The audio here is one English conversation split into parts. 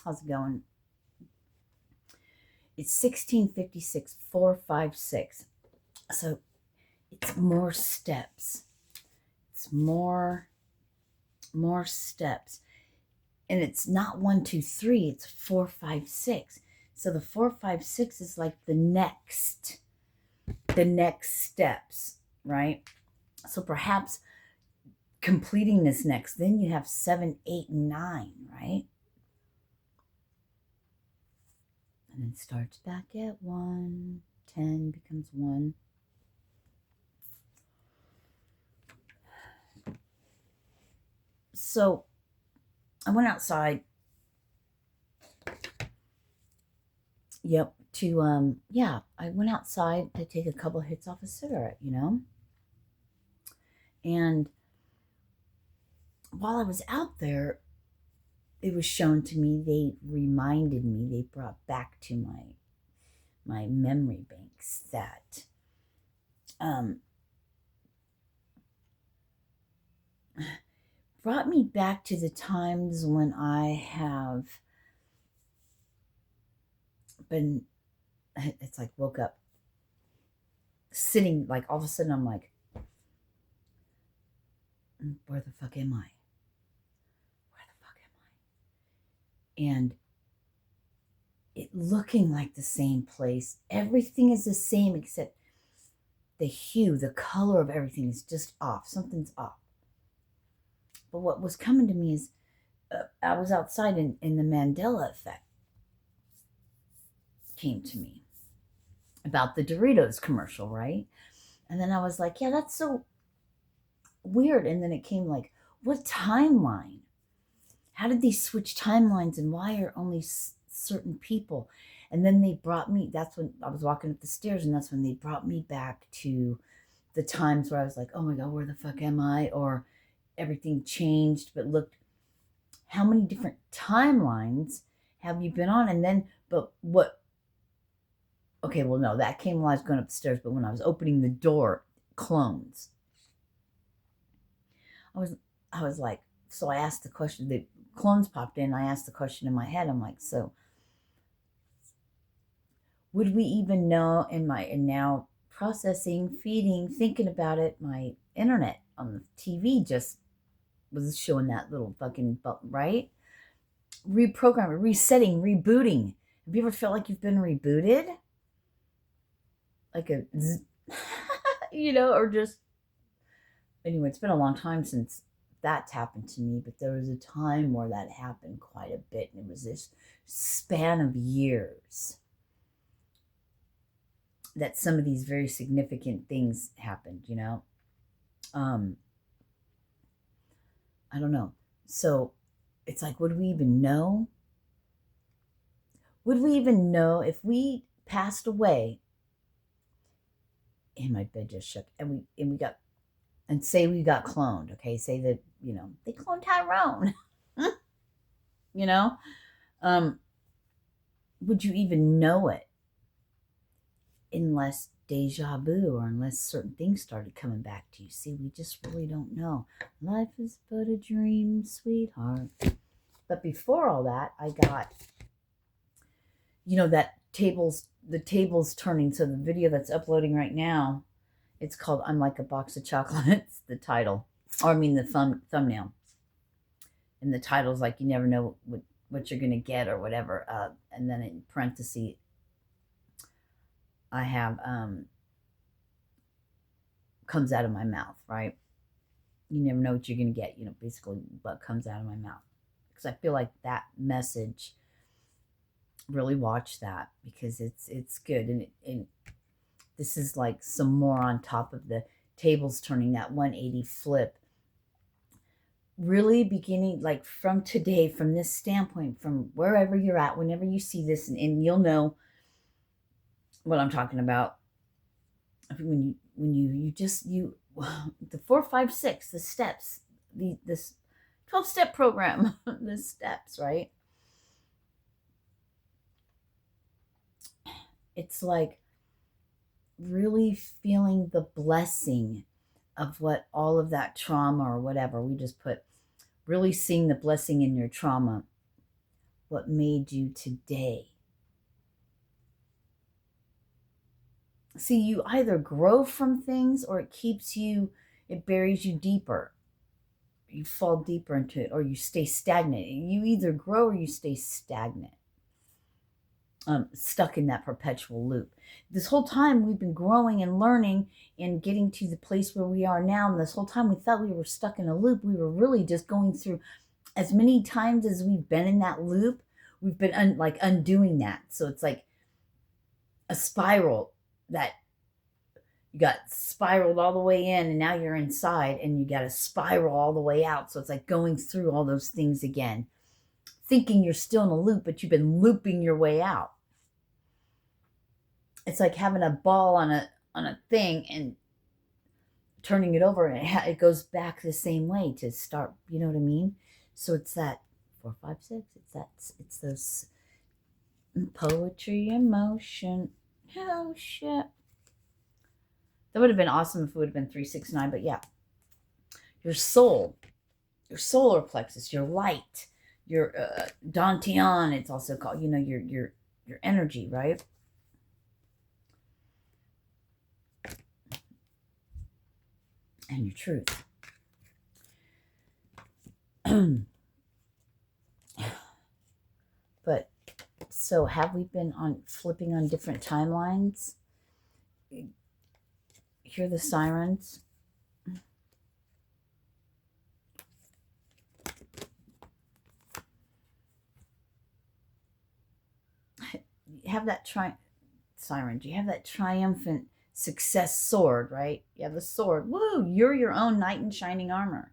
How's it going? It's 1656, 456. So it's more steps. It's more steps. And it's not 1, 2, 3, it's 4, 5, 6. So the 4, 5, 6 is like the next steps, right? So perhaps completing this next, then you have 7, 8, and 9, right? And then starts back at 1, 10 becomes 1. So I went outside. Yep. I went outside to take a couple hits off a cigarette, And while I was out there, it was shown to me, they reminded me, they brought back to my memory banks that brought me back to the times when I have been, it's like woke up sitting, like all of a sudden I'm like, where the fuck am I? Where the fuck am I? And it looking like the same place. Everything is the same except the hue, the color of everything is just off. Something's off. But what was coming to me is I was outside and the Mandela effect came to me about the Doritos commercial, right? And then I was like, yeah, that's so weird. And then it came like, what timeline? How did they switch timelines, and why are only certain people? And then they brought me, that's when I was walking up the stairs, and that's when they brought me back to the times where I was like, oh my God, where the fuck am I? Or everything changed, but look, how many different timelines have you been on? And then, but what, okay, well, no, that came while I was going up the stairs, but when I was opening the door, clones. I was like, so I asked the question, the clones popped in, I asked the question in my head, I'm like, so would we even know and now processing, feeding, thinking about it, my internet on the TV just was showing that little fucking, right? Reprogramming, resetting, rebooting. Have you ever felt like you've been rebooted? Like or just, anyway, it's been a long time since that's happened to me, but there was a time where that happened quite a bit, and it was this span of years that some of these very significant things happened, I don't know. So it's like, would we even know? Would we even know if we passed away? And my bed just shook, and we got, and say we got cloned, okay? Say that, they cloned Tyrone. Would you even know it? Unless deja vu, or unless certain things started coming back to you. See, we just really don't know. Life is but a dream, sweetheart. But before all that, I got, that the tables turning. So the video that's uploading right now, it's called I'm Like a Box of Chocolates, the title. Or I mean the thumbnail. And the title's like, you never know what you're going to get or whatever. And then in parentheses, I have comes out of my mouth, right? You never know what you're going to get, basically what comes out of my mouth. Because I feel like that message, really watch that, because it's good. And this is like some more on top of the tables turning, that 180 flip. Really beginning, like from today, from this standpoint, from wherever you're at, whenever you see this, and you'll know what I'm talking about. When you the 4, 5, 6, the steps, this 12-step program, the steps, right? It's like really feeling the blessing of what all of that trauma or whatever we just put, really seeing the blessing in your trauma what made you today. See, you either grow from things or it buries you deeper. You fall deeper into it or you stay stagnant. You either grow or you stay stagnant. Stuck in that perpetual loop. This whole time we've been growing and learning and getting to the place where we are now. And this whole time we thought we were stuck in a loop. We were really just going through, as many times as we've been in that loop, we've been undoing that. So it's like a spiral that you got spiraled all the way in and now you're inside and you got to spiral all the way out. So it's like going through all those things again, thinking you're still in a loop, but you've been looping your way out. It's like having a ball on a thing and turning it over, and it goes back the same way to start. You know what I mean? So it's that 4, 5, 6. It's those poetry in motion. Oh shit! That would have been awesome if it would have been 3, 6, 9. But yeah, your soul, your solar plexus, your light, your dantian. It's also called. Your energy, right? And your truth. But so have we been flipping on different timelines? Hear the sirens. You have that sirens. You have that triumphant success sword, right? You have the sword. Woo! You're your own knight in shining armor.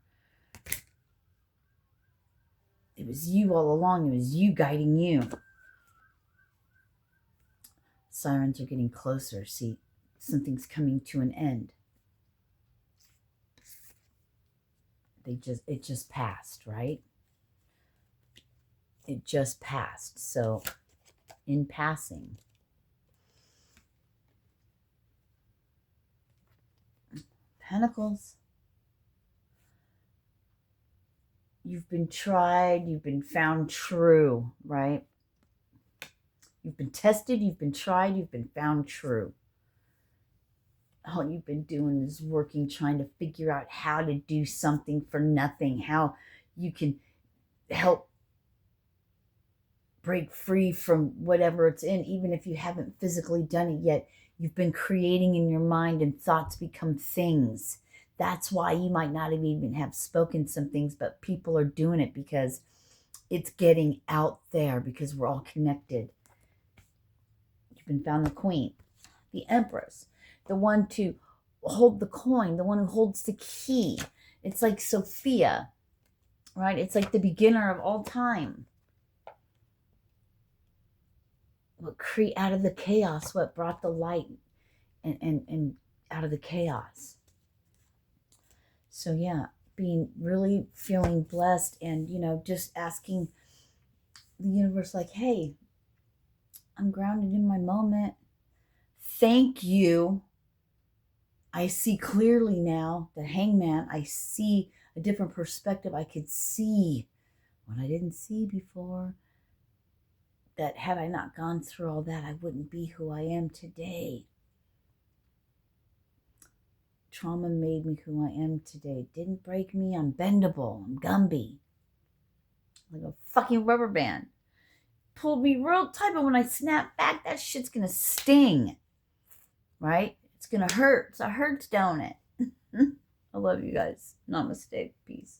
It was you all along. It was you guiding you. Sirens are getting closer. See, something's coming to an end. It just passed, right? It just passed. So, in passing, Pentacles. You've been tried, you've been found true, right? You've been tested, you've been tried, you've been found true. All you've been doing is working, trying to figure out how to do something for nothing, how you can help break free from whatever it's in, even if you haven't physically done it yet. You've been creating in your mind, and thoughts become things. That's why you might not even have spoken some things, but people are doing it because it's getting out there, because we're all connected. You've been found the Queen, the Empress, the one to hold the coin, the one who holds the key. It's like Sophia, right? It's like the beginner of all time. What out of the chaos, what brought the light and out of the chaos. So yeah, being really feeling blessed, and just asking the universe, like, hey, I'm grounded in my moment. Thank you. I see clearly now. The Hangman, I see a different perspective. I could see what I didn't see before. That had I not gone through all that, I wouldn't be who I am today. Trauma made me who I am today. It didn't break me. I'm bendable. I'm Gumby. Like a fucking rubber band. Pulled me real tight, but when I snap back, that shit's gonna sting. Right? It's gonna hurt. So it hurts, don't it? I love you guys. Namaste. Peace.